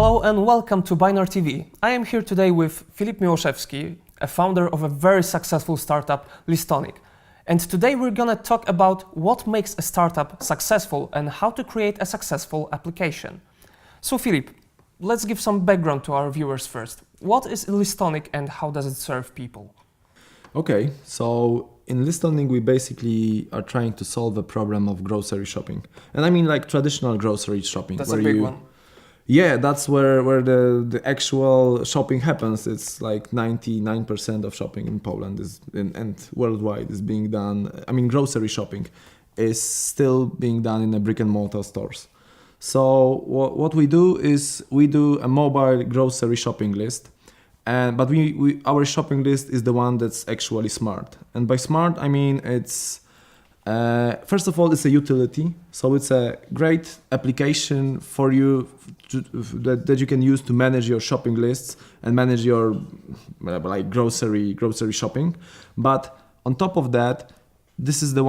Hello and welcome to Binar TV. I am here today with Filip Miloszewski, a founder of a very successful startup, Listonic. And today we're gonna talk about what makes a startup successful and how to create a successful application. So Filip, let's give some background to our viewers first. What is Listonic and how does it serve people? Okay, so in Listonic we basically are trying to solve a problem of grocery shopping. And I mean like traditional grocery shopping. That's a big one. Yeah, that's where the actual shopping happens. It's like 99% of shopping in Poland and worldwide is being done. I mean, grocery shopping is still being done in the brick and mortar stores. So what we do is we do a mobile grocery shopping list. But our shopping list is the one that's actually smart. And by smart, I mean it's first of all, it's a utility. So it's a great application for you that you can use to manage your shopping lists and manage your like grocery shopping. But on top of that, this is the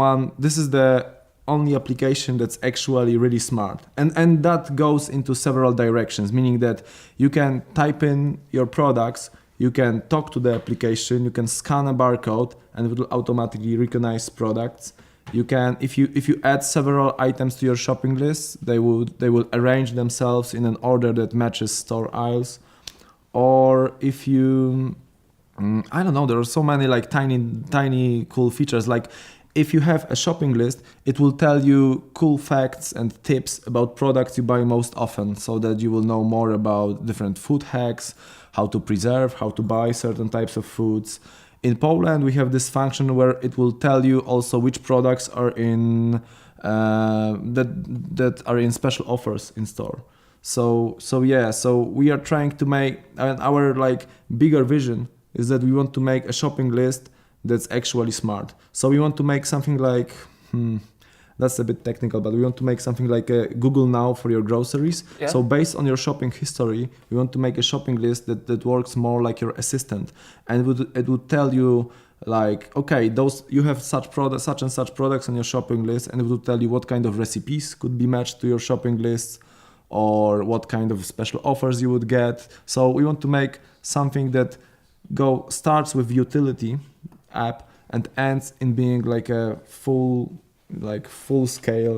only application that's actually really smart. And that goes into several directions, meaning that you can type in your products, you can talk to the application, you can scan a barcode and it will automatically recognize products. You can, if you add several items to your shopping list, they will arrange themselves in an order that matches store aisles. Or if you, I don't know, there are so many like tiny cool features. Like if you have a shopping list, it will tell you cool facts and tips about products you buy most often, so that you will know more about different food hacks, how to preserve, how to buy certain types of foods. In Poland, we have this function where it will tell you also which products are in that are in special offers in store. So we are trying to make, and our like bigger vision is that we want to make a shopping list that's actually smart. So we want to make something like that's a bit technical, but we want to make something like a Google Now for your groceries. Yeah. So based on your shopping history, we want to make a shopping list that works more like your assistant, and it would tell you like, okay, you have such and such products on your shopping list, and it would tell you what kind of recipes could be matched to your shopping lists, or what kind of special offers you would get. So we want to make something that starts with utility app and ends in being like a full-scale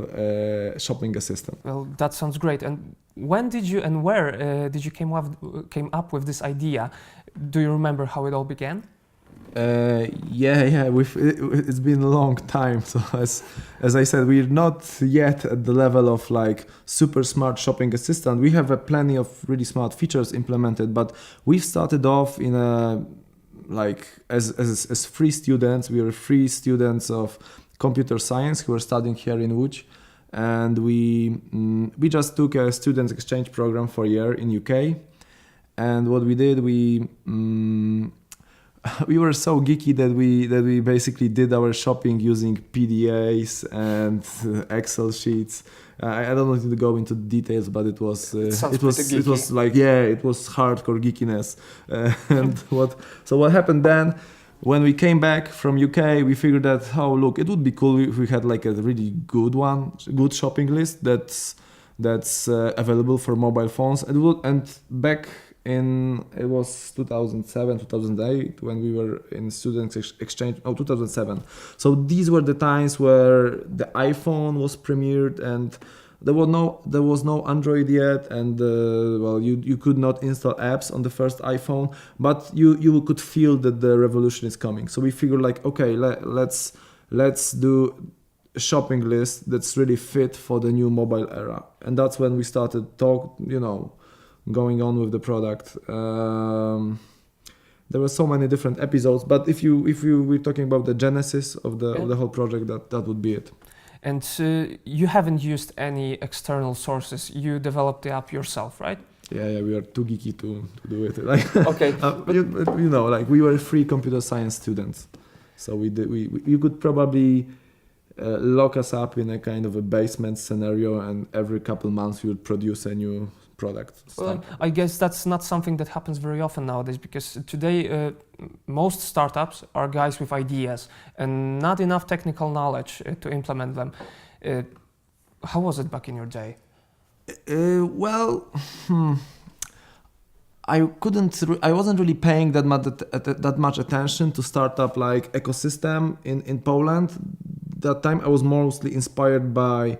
shopping assistant. Well, that sounds great. And when did you and where did you came up with this idea? Do you remember how it all began? It's been a long time. So as I said, we're not yet at the level of like super smart shopping assistant. We have plenty of really smart features implemented, but we started off in a as free students. We were free students of computer science who were studying here in Łódź, and we just took a student exchange program for a year in UK. And what we did, we were so geeky that we basically did our shopping using PDAs and Excel sheets. I don't want to go into details, but it was hardcore geekiness. What happened then? When we came back from UK, we figured that, it would be cool if we had like a really good shopping list that's available for mobile phones. And back in, it was 2007, 2008 when we were in student exchange. 2007. So these were the times where the iPhone was premiered and there was no Android yet, and you could not install apps on the first iPhone, but you could feel that the revolution is coming. So we figured like, okay, let's do a shopping list that's really fit for the new mobile era, and that's when we started going on with the product. There were so many different episodes, but if we're talking about the genesis of the whole project, that would be it. And you haven't used any external sources. You developed the app yourself, right? Yeah, we are too geeky to do it. Okay. We were free computer science students, so you could probably lock us up in a kind of a basement scenario, and every couple months we would produce a new product. Well, I guess that's not something that happens very often nowadays, because today most startups are guys with ideas and not enough technical knowledge to implement them. How was it back in your day? I wasn't really paying that much attention to startup like ecosystem in Poland. That time I was mostly inspired by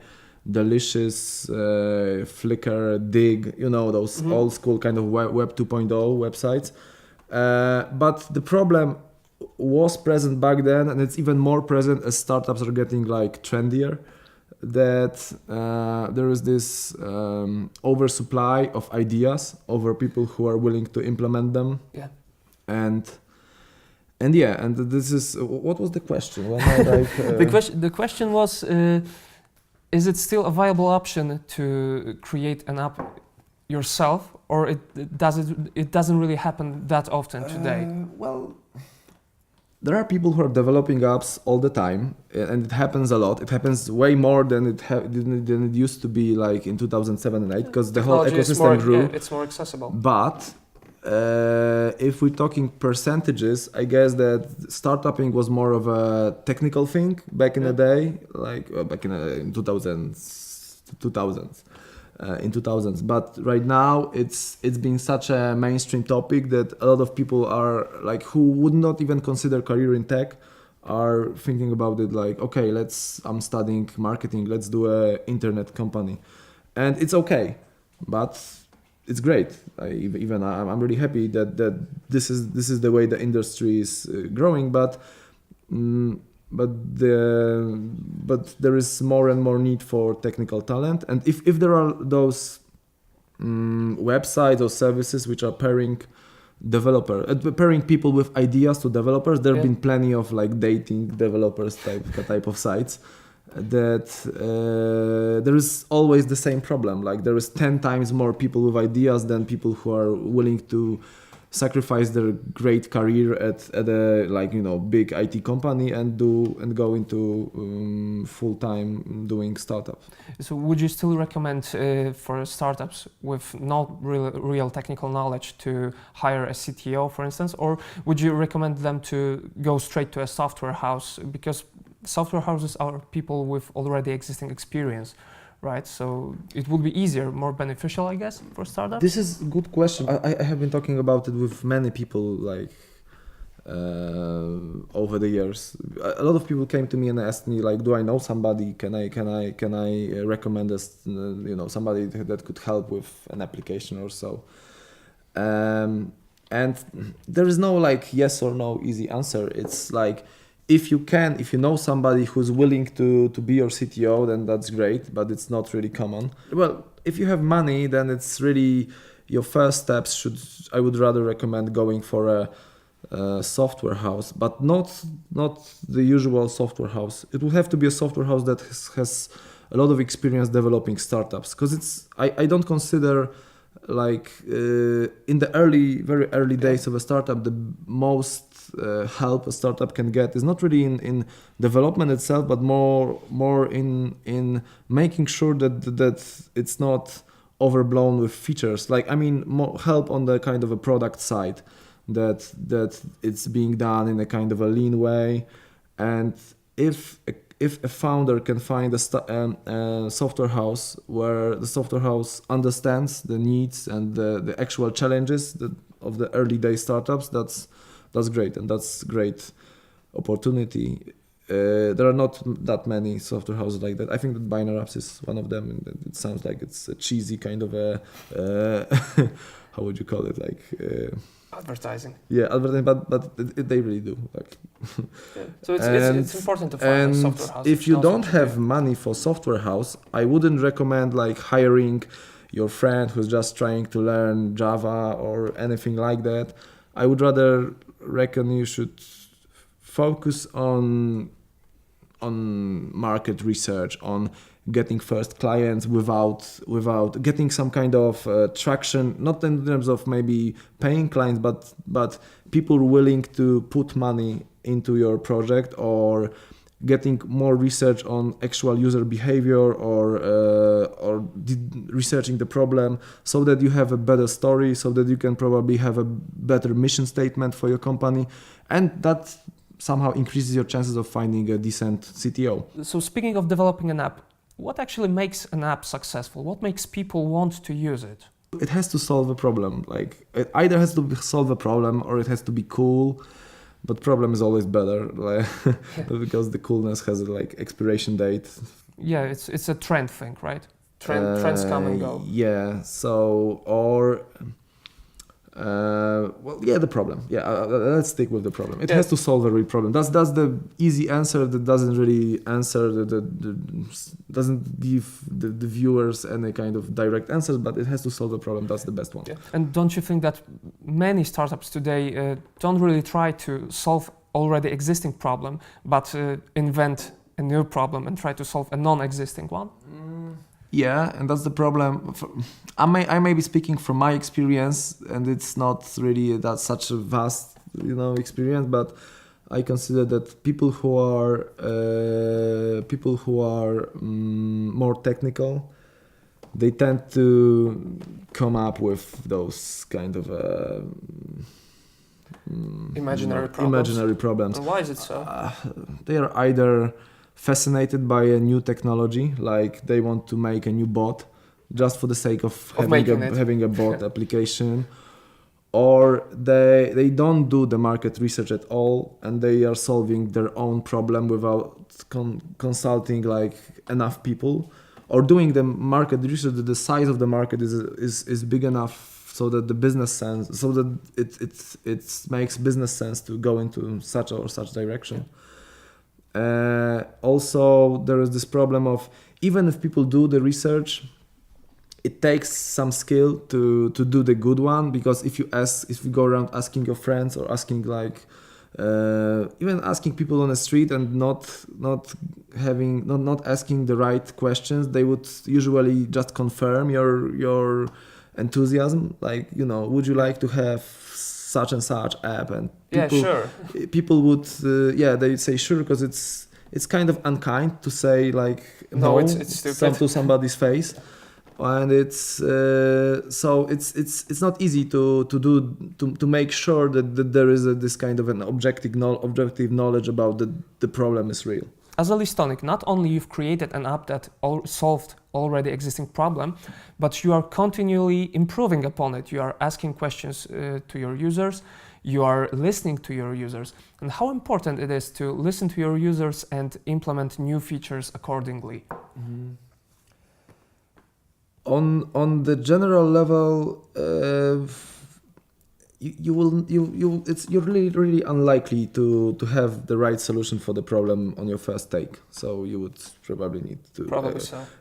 Delicious, Flickr, Dig, those old school kind of web 2.0 websites. But the problem was present back then, and it's even more present as startups are getting like trendier, that there is this oversupply of ideas over people who are willing to implement them. Yeah. And this is what was the question? When I, The question was, is it still a viable option to create an app yourself, or it doesn't really happen that often today? Well, there are people who are developing apps all the time, and it happens a lot. It happens way more than it used to be like in 2007 and 8, because the whole ecosystem grew. Yeah, it's more accessible. But if we're talking percentages, I guess that startupping was more of a technical thing back in the day, like back in 2000s. In 2000s, but right now it's been such a mainstream topic that a lot of people are like, who would not even consider career in tech, are thinking about it like, okay, I'm studying marketing, let's do a internet company, and it's okay, but it's great. I'm really happy that this is the way the industry is growing, but there is more and more need for technical talent, and if there are those websites or services which are pairing people with ideas to developers, there have been plenty of like dating developers type of sites, that there is always the same problem. Like there is 10 times more people with ideas than people who are willing to sacrifice their great career at a big IT company and go into full-time doing startups. So would you still recommend for startups with not real technical knowledge to hire a CTO, for instance, or would you recommend them to go straight to a software house, because software houses are people with already existing experience, right? So it would be easier, more beneficial, I guess, for startups? This is a good question. I have been talking about it with many people, like over the years. A lot of people came to me and asked me, like, do I know somebody? Can I recommend us, somebody that could help with an application or so? And there is no like yes or no easy answer. It's like, if you know somebody who's willing to be your CTO, then that's great, but it's not really common. Well, if you have money, then it's really your first steps I would rather recommend going for a software house, but not the usual software house. It will have to be a software house that has a lot of experience developing startups, because I don't consider like in the very early days of a startup, the most help a startup can get is not really in development itself, but more in making sure that it's not overblown with features. Like, I mean, more help on the kind of a product side, that it's being done in a kind of a lean way. And if a founder can find a software house where the software house understands the needs and the actual challenges of the early day startups, that's great, and that's great opportunity. There are not that many software houses like that. I think that Binar Apps is one of them, and it sounds like it's a cheesy kind of a how would you call it, like advertising. Yeah, advertising, but they really do. Like. Yeah. So it's important to find a software house. If you don't have money for software house, I wouldn't recommend like hiring your friend who's just trying to learn Java or anything like that. I would rather reckon you should focus on market research, on getting first clients without getting some kind of traction, not in terms of maybe paying clients, but people willing to put money into your project, or getting more research on actual user behavior, or researching the problem, so that you have a better story, so that you can probably have a better mission statement for your company, and that somehow increases your chances of finding a decent CTO. So speaking of developing an app, what actually makes an app successful? What makes people want to use it? It has to solve a problem. Like it either has to solve a problem or it has to be cool. But problem is always better, like, because the coolness has a like expiration date. Yeah, it's a trend thing, right? Trends come and go. Yeah. So well, yeah, the problem. Yeah, let's stick with the problem. It has to solve a real problem. That's the easy answer that doesn't really answer doesn't give the viewers any kind of direct answers, but it has to solve the problem. That's the best one. Yeah. And don't you think that many startups today don't really try to solve already existing problem, but invent a new problem and try to solve a non-existing one? Yeah, and that's the problem. I may be speaking from my experience, and it's not really that such a vast, experience. But I consider that people who are more technical, they tend to come up with those kind of imaginary problems. And why is it so? They are either fascinated by a new technology, like they want to make a new bot just for the sake of having a bot application, or they don't do the market research at all and they are solving their own problem without consulting like enough people, or doing the market research that the size of the market is big enough so that the business sense, so that it makes business sense to go into such or such direction. Also, there is this problem of, even if people do the research, it takes some skill to do the good one, because if you go around asking your friends or asking even asking people on the street and not asking the right questions, they would usually just confirm your enthusiasm, like, would you like to have such and such app, and people would they'd say sure, because it's kind of unkind to say like no it's stupid. to somebody's face, and it's so it's not easy to make sure that there is this kind of an objective knowledge about the problem is real. As a Listonic, not only you've created an app that solved already existing problem, but you are continually improving upon it. You are asking questions to your users, you are listening to your users, and how important it is to listen to your users and implement new features accordingly. Mm-hmm. On the general level, you're really unlikely to have the right solution for the problem on your first take. So you would probably need to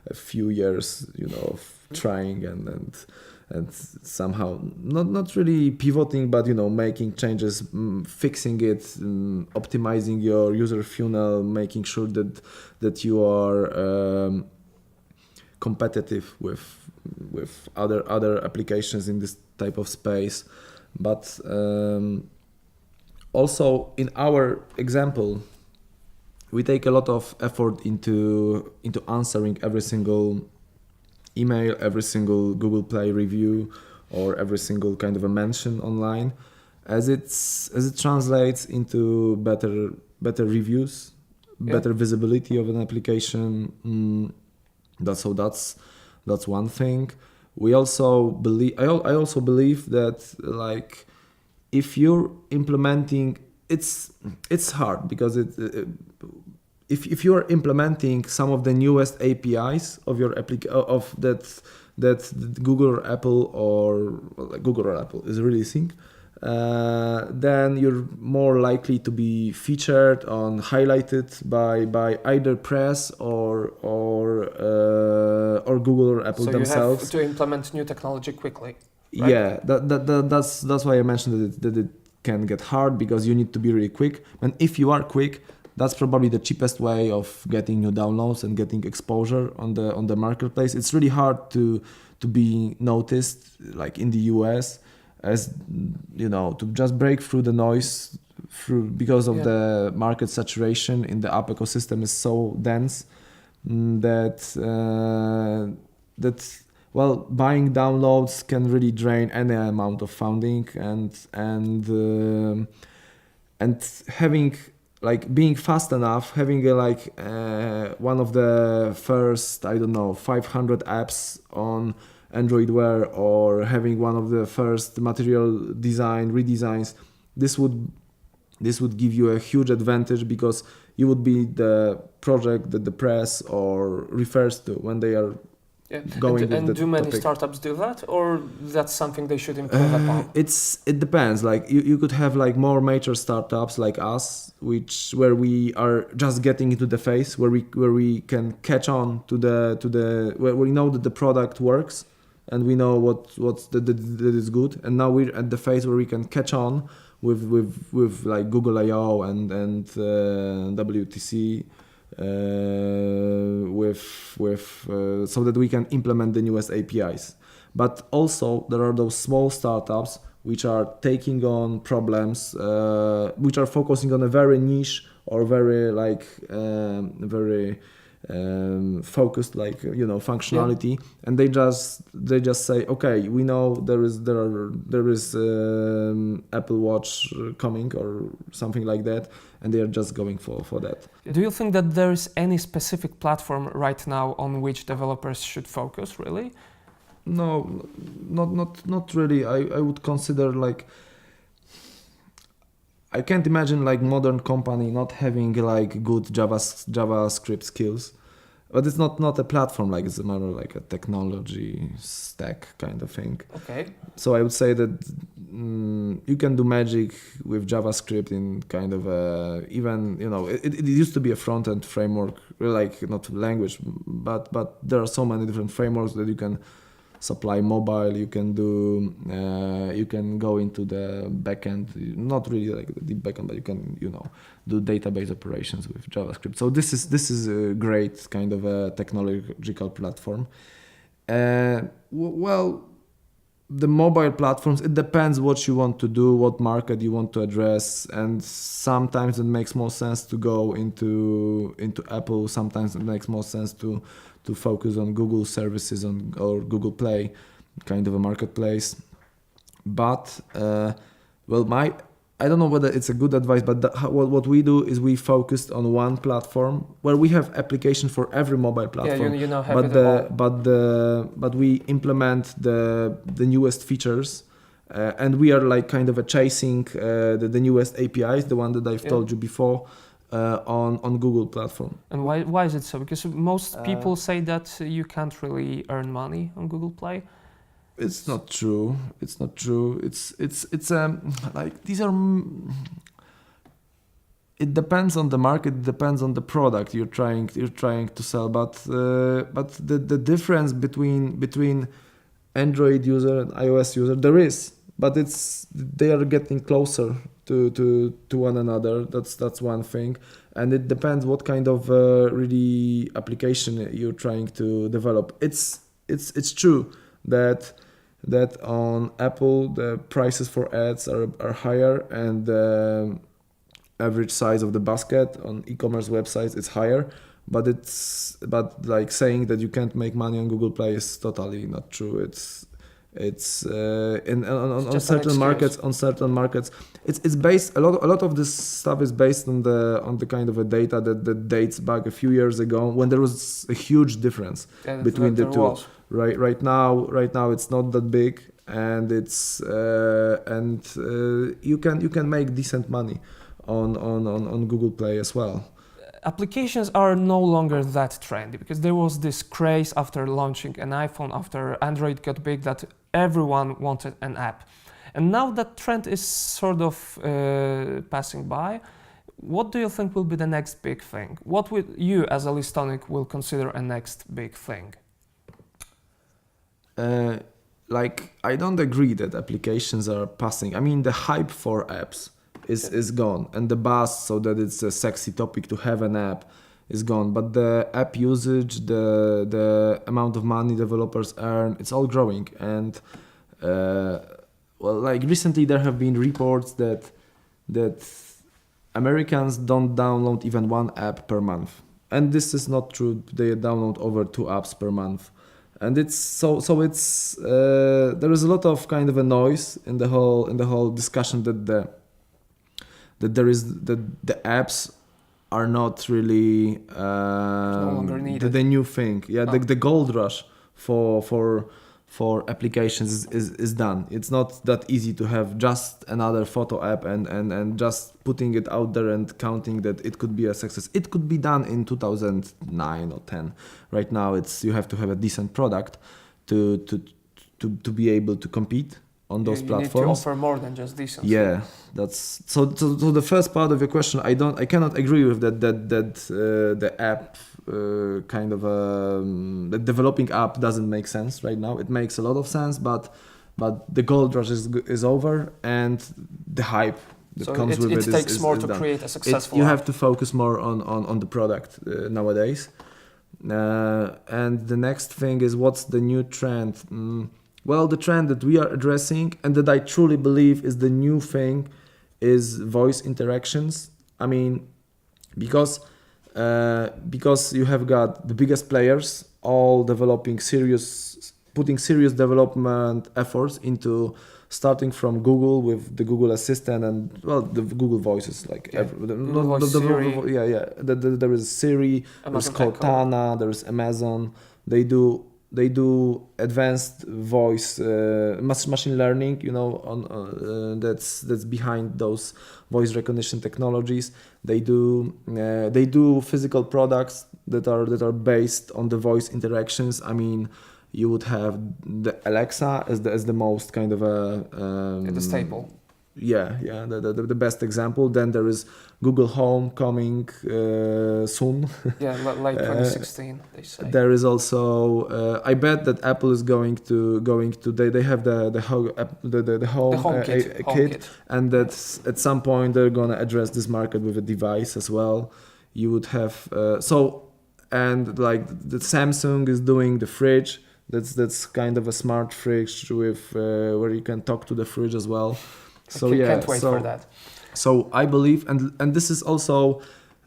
a few years, of trying and somehow not really pivoting, but making changes, fixing it, optimizing your user funnel, making sure that you are competitive with other applications in this type of space. But also in our example, we take a lot of effort into answering every single email, every single Google Play review, or every single kind of a mention online, as it translates into better reviews, better visibility of an application. That's one thing. We also believe. I also believe that, like, if you're implementing, it's hard, because if you are implementing some of the newest APIs of your that Google or Apple is releasing, then you're more likely to be featured on, highlighted by either press or Google or Apple themselves. So you have to implement new technology quickly. Right? Yeah, that's why I mentioned that it can get hard, because you need to be really quick. And if you are quick, that's probably the cheapest way of getting new downloads and getting exposure on the marketplace. It's really hard to be noticed, like in the US, as to just break through the noise because of the market saturation in the app ecosystem is so dense that buying downloads can really drain any amount of funding, and having, like, being fast enough, having one of the first 500 apps on Android Wear or having one of the first material design redesigns, this would give you a huge advantage because you would be the project that the press or refers to when they are going with and the do many topic. startups do that, or that's something they should improve upon? It depends. Like you could have like more major startups like us, where we are just getting into the phase where we can catch on to the where we know that the product works and we know what's that is good, and now we're at the phase where we can catch on with like Google I/O and WTC. So that we can implement the newest APIs. But also there are those small startups which are taking on problems, which are focusing on a very niche or very focused functionality, and they just say, okay, we know there is Apple Watch coming or something like that, and they are just going for that. Do you think that there is any specific platform right now on which developers should focus, really? No, not really. I would consider like, I can't imagine like modern company not having like good JavaScript skills, but it's not a platform, like it's more like a technology stack kind of thing. Okay. So I would say that you can do magic with JavaScript in kind of even, it used to be a front-end framework, like not language, but there are so many different frameworks that you can supply mobile, you can do, you can go into the backend, not really like the deep backend, but you can, do database operations with JavaScript. So this is a great kind of a technological platform. Well, the mobile platforms, it depends what you want to do, what market you want to address, and sometimes it makes more sense to go into Apple. Sometimes it makes more sense to focus on Google services or Google Play, kind of a marketplace. But I don't know whether it's a good advice, but what we do is we focused on one platform where we have application for every mobile platform. Yeah, but we implement the newest features, and we are like kind of chasing the newest APIs, the one that I've told you before, on Google platform. And why is it so? Because most people say that you can't really earn money on Google Play. It's not true. It's like these are. It depends on the market. It depends on the product you're trying to sell. But the difference between Android user and iOS user there is, but they are getting closer to one another. That's one thing, and it depends what kind of really application you're trying to develop. It's true that on Apple the prices for ads are higher, and the average size of the basket on e-commerce websites is higher, but like saying that you can't make money on Google Play is totally not true. On certain markets it's based a lot of this stuff is based on the kind of a data that dates back a few years ago when there was a huge difference between the two. Right now it's not that big, and you can make decent money on Google Play as well. Applications are no longer that trendy because there was this craze after launching an iPhone, after Android got big, that everyone wanted an app. And now that trend is sort of passing by. What do you think will be the next big thing? What will you as a Listonic will consider a next big thing? I don't agree that applications are passing. I mean, the hype for apps is gone, and the buzz so that it's a sexy topic to have an app is gone. But the app usage, the amount of money developers earn, it's all growing. And recently there have been reports that Americans don't download even one app per month, and this is not true. They download over 2 apps per month. And it's there is a lot of kind of a noise in the whole discussion that the apps are not really no longer needed. the new thing. The gold rush for for applications is done. It's not that easy to have just another photo app and just putting it out there and counting that it could be a success. It could be done in 2009 or 10. Right now, you have to have a decent product to be able to compete on those platforms. You need to offer more than just decency. Yeah, that's so the first part of your question, I cannot agree with that the app kind of the developing app doesn't make sense right now. It makes a lot of sense, but the gold rush is over, and the hype that comes with it takes more to done. create a successful You app. have to focus more on the product nowadays. And the next thing is, what's the new trend? Well, the trend that we are addressing and that I truly believe is the new thing is voice interactions. I mean, because you have got the biggest players all putting serious development efforts into starting from Google with the Google Assistant and the Google Voices, like There is Siri, there's Cortana, there is Amazon. They do advanced voice machine learning, that's behind those voice recognition technologies. They do physical products that are based on the voice interactions. I mean, you would have the Alexa as the most kind of the staple. The best example. Then there is Google Home coming soon. Like 2016, they say. There is also I bet that Apple is going to they have the home kit, and that's at some point they're gonna address this market with a device as well. You would have and like the Samsung is doing the fridge. That's kind of a smart fridge with where you can talk to the fridge as well. So can't wait for that. So I believe, and this is also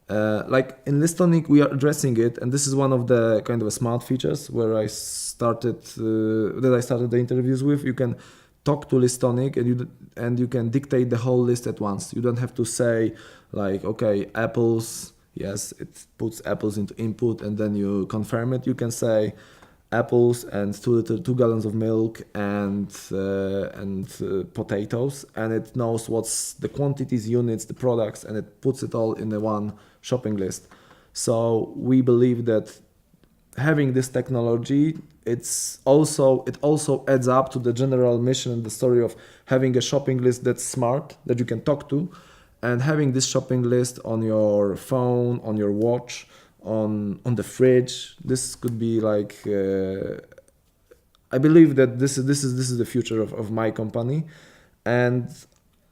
like in Listonic we are addressing it, and this is one of the kind of smart features where I started the interviews with. You can talk to Listonic and you can dictate the whole list at once. You don't have to say like, okay, apples. Yes, it puts apples into input and then you confirm it. You can say apples and 2 gallons of milk and potatoes, and it knows what's the quantities, units, the products, and it puts it all in the one shopping list. So we believe that having this technology, it also adds up to the general mission and the story of having a shopping list that's smart, that you can talk to, and having this shopping list on your phone, on your watch, on the fridge. This could be like I believe that this is the future of my company. And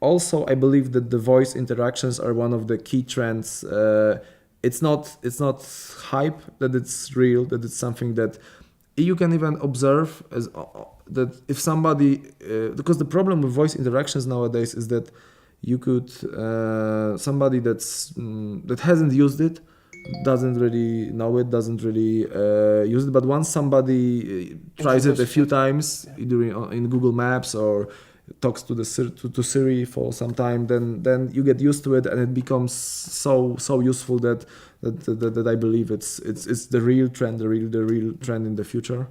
also I believe that the voice interactions are one of the key trends. It's not hype, that it's real, that it's something that you can even observe as that if somebody because the problem with voice interactions nowadays is that you could somebody that hasn't used it doesn't really know it, doesn't really use it. But once somebody tries it a few times in Google Maps or talks to Siri for some time, then you get used to it, and it becomes so useful that I believe it's the real trend, the real trend in the future.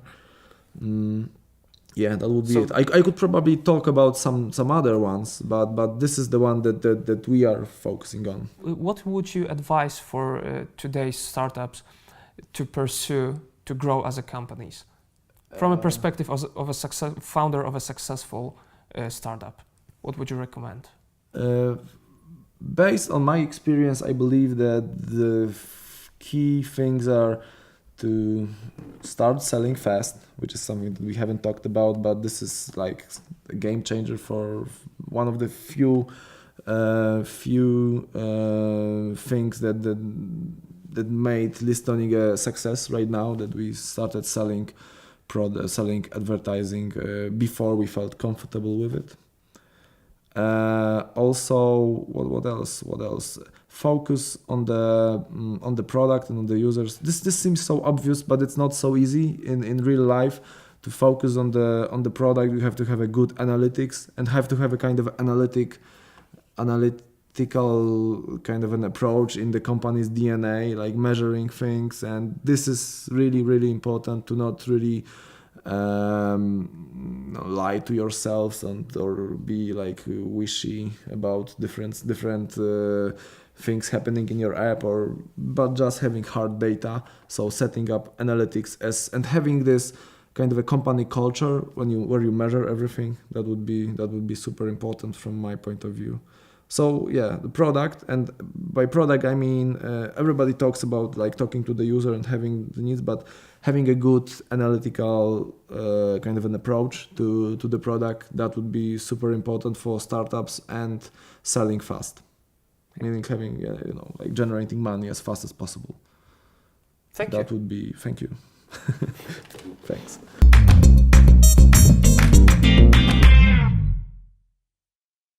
That would be it. I could probably talk about some other ones, but this is the one that we are focusing on. What would you advise for today's startups to pursue to grow as a companies, from a perspective of a founder of a successful startup? What would you recommend? Based on my experience, I believe that the key things are to start selling fast, which is something that we haven't talked about, but this is like a game changer for one of the few things that made Listonic a success right now, that we started selling advertising before we felt comfortable with it. Also, what else? Focus on the product and on the users. This seems so obvious, but it's not so easy in real life to focus on the product. You have to have a good analytics and have to have a kind of analytical kind of an approach in the company's DNA, like measuring things. And this is really, really important, to not really lie to yourselves or be like wishy about different things happening in your app, but just having hard data. So setting up analytics and having this kind of a company culture where you measure everything, that would be super important from my point of view. So yeah, the product, and by product I mean everybody talks about like talking to the user and having the needs, but having a good analytical kind of an approach to the product, that would be super important for startups and selling fast. Meaning having like generating money as fast as possible. Thank you. That would be, thank you. Thanks.